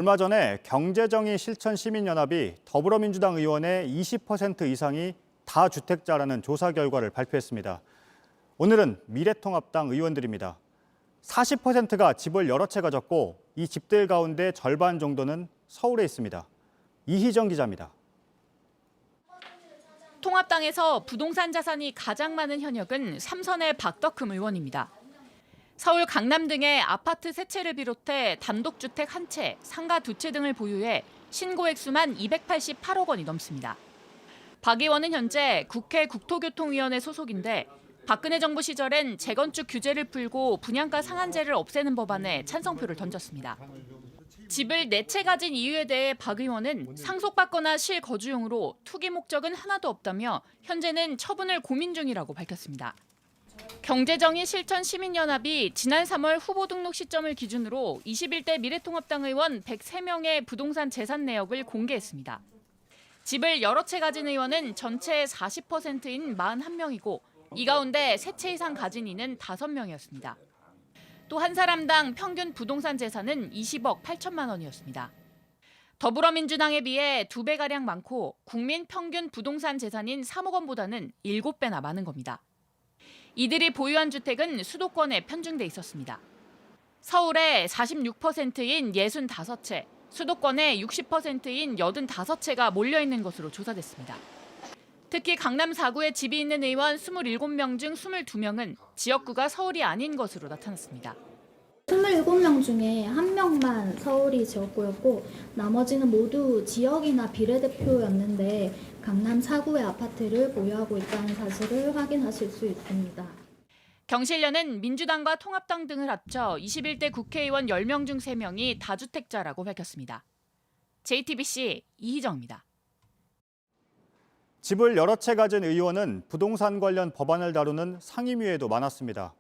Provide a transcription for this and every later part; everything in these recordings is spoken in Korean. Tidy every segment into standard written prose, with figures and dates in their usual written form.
얼마 전에 경제정의 실천 시민연합이 더불어민주당 의원의 20% 이상이 다주택자라는 조사 결과를 발표했습니다. 오늘은 미래통합당 의원들입니다. 40%가 집을 여러 채 가졌고 이 집들 가운데 절반 정도는 서울에 있습니다. 이희정 기자입니다. 통합당에서 부동산 자산이 가장 많은 현역은 삼선의 박덕흠 의원입니다. 서울 강남 등의 아파트 3채를 비롯해 단독주택 1채, 상가 2채 등을 보유해 신고액 수만 288억 원이 넘습니다. 박 의원은 현재 국회 국토교통위원회 소속인데 박근혜 정부 시절엔 재건축 규제를 풀고 분양가 상한제를 없애는 법안에 찬성표를 던졌습니다. 집을 4채 가진 이유에 대해 박 의원은 상속받거나 실거주용으로 투기 목적은 하나도 없다며 현재는 처분을 고민 중이라고 밝혔습니다. 경제정의 실천 시민연합이 지난 3월 후보 등록 시점을 기준으로 21대 미래통합당 의원 103명의 부동산 재산 내역을 공개했습니다. 집을 여러 채 가진 의원은 전체의 40%인 41명이고 이 가운데 3채 이상 가진 이는 5명이었습니다. 또 한 사람당 평균 부동산 재산은 20억 8천만 원이었습니다. 더불어민주당에 비해 2배가량 많고 국민 평균 부동산 재산인 3억 원보다는 7배나 많은 겁니다. 이들이 보유한 주택은 수도권에 편중돼 있었습니다. 서울의 46%인 65채, 수도권의 60%인 85채가 몰려있는 것으로 조사됐습니다. 특히 강남 4구에 집이 있는 의원 27명 중 22명은 지역구가 서울이 아닌 것으로 나타났습니다. 27명 중에 1명만 서울이 지역구였고 나머지는 모두 지역이나 비례대표였는데 강남 4구의 아파트를 보유하고 있다는 사실을 확인하실 수 있습니다. 경실련은 민주당과 통합당 등을 합쳐 21대 국회의원 10명 중 3명이 다주택자라고 밝혔습니다. JTBC 이희정입니다. 집을 여러 채 가진 의원은 부동산 관련 법안을 다루는 상임위에도 많았습니다.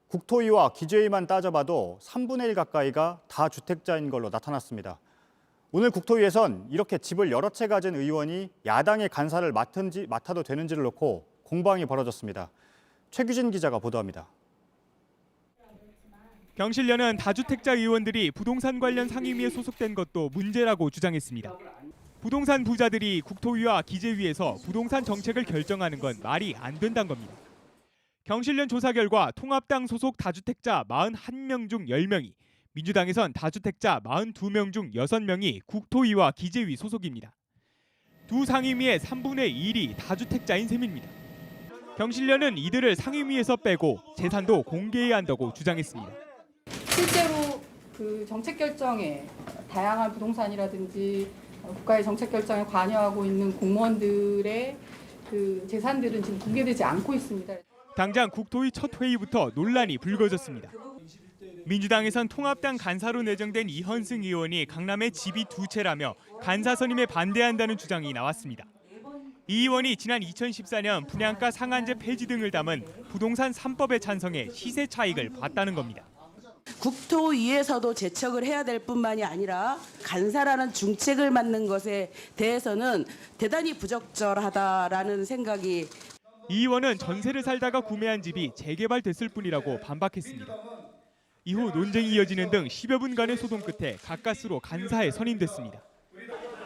국토위와 기재위만 따져봐도 3분의 1 가까이가 다주택자인 걸로 나타났습니다. 오늘 국토위에선 이렇게 집을 여러 채 가진 의원이 야당의 간사를 맡아도 되는지를 놓고 공방이 벌어졌습니다. 최규진 기자가 보도합니다. 경실련은 다주택자 의원들이 부동산 관련 상임위에 소속된 것도 문제라고 주장했습니다. 부동산 부자들이 국토위와 기재위에서 부동산 정책을 결정하는 건 말이 안 된다는 겁니다. 경실련 조사 결과 통합당 소속 다주택자 41명 중 10명이, 민주당에선 다주택자 42명 중 6명이 국토위와 기재위 소속입니다. 두 상임위의 3분의 1이 다주택자인 셈입니다. 경실련은 이들을 상임위에서 빼고 재산도 공개해야 한다고 주장했습니다. 실제로 그 정책 결정에 다양한 부동산이라든지 국가의 정책 결정에 관여하고 있는 공무원들의 그 재산들은 지금 공개되지 않고 있습니다. 당장 국토위 첫 회의부터 논란이 불거졌습니다. 민주당에선 통합당 간사로 내정된 이현승 의원이 강남에 집이 2채라며 간사 선임에 반대한다는 주장이 나왔습니다. 이 의원이 지난 2014년 분양가 상한제 폐지 등을 담은 부동산 3법에 찬성해 시세 차익을 봤다는 겁니다. 국토위에서도 제척을 해야 될 뿐만이 아니라 간사라는 중책을 맡는 것에 대해서는 대단히 부적절하다라는 생각이. 이 의원은 전세를 살다가 구매한 집이 재개발됐을 뿐이라고 반박했습니다. 이후 논쟁이 이어지는 등 10여 분간의 소동 끝에 가까스로 간사에 선임됐습니다.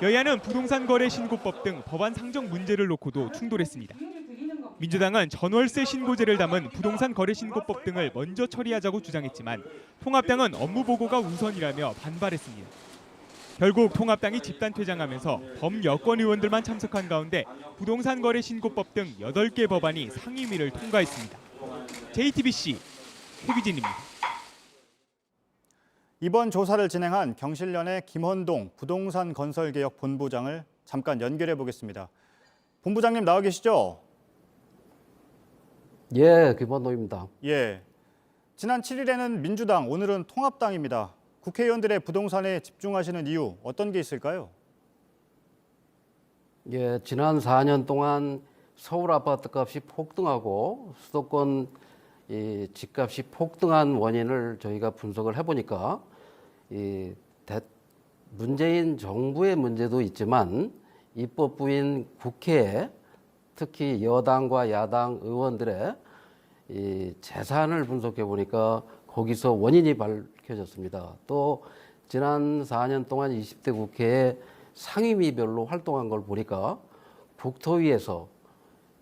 여야는 부동산 거래 신고법 등 법안 상정 문제를 놓고도 충돌했습니다. 민주당은 전월세 신고제를 담은 부동산 거래 신고법 등을 먼저 처리하자고 주장했지만 통합당은 업무 보고가 우선이라며 반발했습니다. 결국 통합당이 집단 퇴장하면서 범여권 의원들만 참석한 가운데 부동산 거래 신고법 등 8개 법안이 상임위를 통과했습니다. JTBC 최규진입니다. 이번 조사를 진행한 경실련의 김헌동 부동산 건설개혁 본부장을 잠깐 연결해 보겠습니다. 본부장님 나와 계시죠? 예, 김헌동입니다. 예. 지난 7일에는 민주당, 오늘은 통합당입니다. 국회의원들의 부동산에 집중하시는 이유 어떤 게 있을까요? 예, 지난 4년 동안 서울 아파트값이 폭등하고 수도권 집값이 폭등한 원인을 저희가 분석을 해보니까 문재인 정부의 문제도 있지만 입법부인 국회에 특히 여당과 야당 의원들의 재산을 분석해 보니까 거기서 원인이 밝혀졌습니다. 또 지난 4년 동안 20대 국회에 상임위별로 활동한 걸 보니까 국토위에서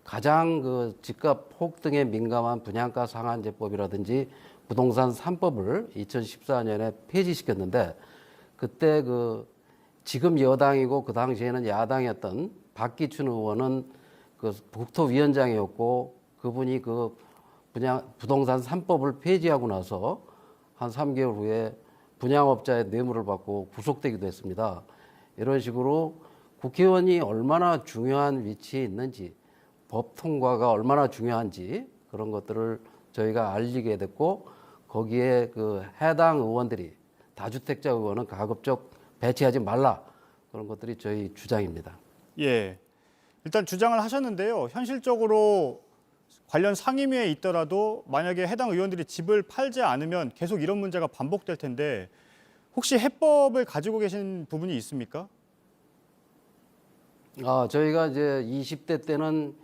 가장 그 집값 폭등에 민감한 분양가 상한제법이라든지 부동산 3법을 2014년에 폐지시켰는데, 그때 그 지금 여당이고 그 당시에는 야당이었던 박기춘 의원은 그 국토위원장이었고, 그분이 그 부동산 3법을 폐지하고 나서 한 3개월 후에 분양업자의 뇌물을 받고 구속되기도 했습니다. 이런 식으로 국회의원이 얼마나 중요한 위치에 있는지, 법 통과가 얼마나 중요한지 그런 것들을 저희가 알리게 됐고, 거기에 그 해당 의원들이, 다주택자 의원은 가급적 배치하지 말라, 그런 것들이 저희 주장입니다. 예, 일단 주장을 하셨는데요. 현실적으로 관련 상임위에 있더라도 만약에 해당 의원들이 집을 팔지 않으면 계속 이런 문제가 반복될 텐데, 혹시 해법을 가지고 계신 부분이 있습니까? 저희가 이제 20대 때는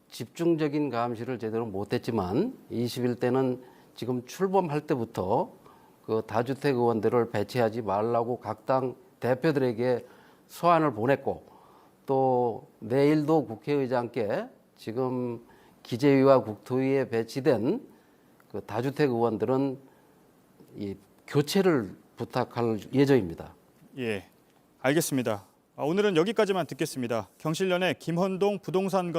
집중적인 감시를 제대로 못했지만 21대는 지금 출범할 때부터 그 다주택 의원들을 배치하지 말라고 각 당 대표들에게 서한을 보냈고, 또 내일도 국회의장께 지금 기재위와 국토위에 배치된 그 다주택 의원들은 이 교체를 부탁할 예정입니다. 예, 알겠습니다. 오늘은 여기까지만 듣겠습니다. 경실련의 김헌동 부동산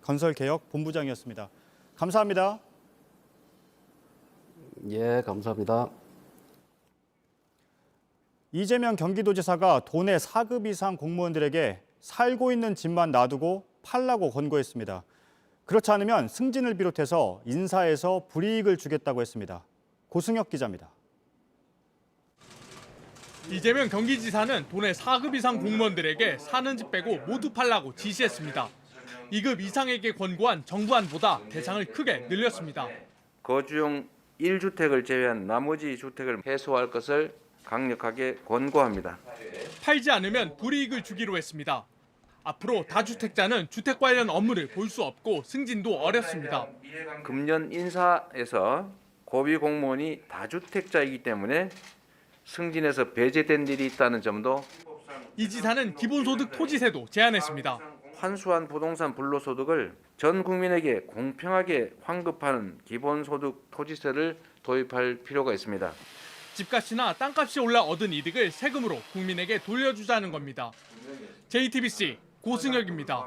건설개혁 본부장이었습니다. 감사합니다. 예, 감사합니다. 이재명 경기도지사가 도내 4급 이상 공무원들에게 살고 있는 집만 놔두고 팔라고 권고했습니다. 그렇지 않으면 승진을 비롯해서 인사에서 불이익을 주겠다고 했습니다. 고승혁 기자입니다. 이재명 경기지사는 도내 4급 이상 공무원들에게 사는 집 빼고 모두 팔라고 지시했습니다. 2급 이상에게 권고한 정부안보다 대상을 크게 늘렸습니다. 거주용 1주택을 제외한 나머지 주택을 해소할 것을 강력하게 권고합니다. 팔지 않으면 불이익을 주기로 했습니다. 앞으로 다주택자는 주택 관련 업무를 볼 수 없고 승진도 어렵습니다. 금년 인사에서 고위 공무원이 다주택자이기 때문에 승진에서 배제된 일이 있다는 점도. 이 지사는 기본소득 토지세도 제안했습니다. 환수한 부동산 불로소득을 전 국민에게 공평하게 환급하는 기본소득 토지세를 도입할 필요가 있습니다. 집값이나 땅값이 올라 얻은 이득을 세금으로 국민에게 돌려주자는 겁니다. JTBC 고승혁입니다.